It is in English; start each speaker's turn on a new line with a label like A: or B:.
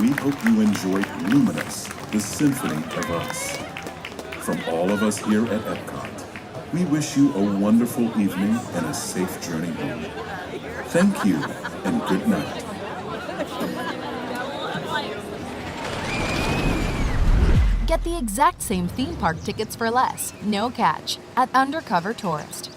A: We hope you enjoyed Luminous, the Symphony of Us. From all of us here at Epcot, we wish you a wonderful evening and a safe journey home. Thank you and good night.
B: Get the exact same theme park tickets for less, no catch, at Undercover Tourist.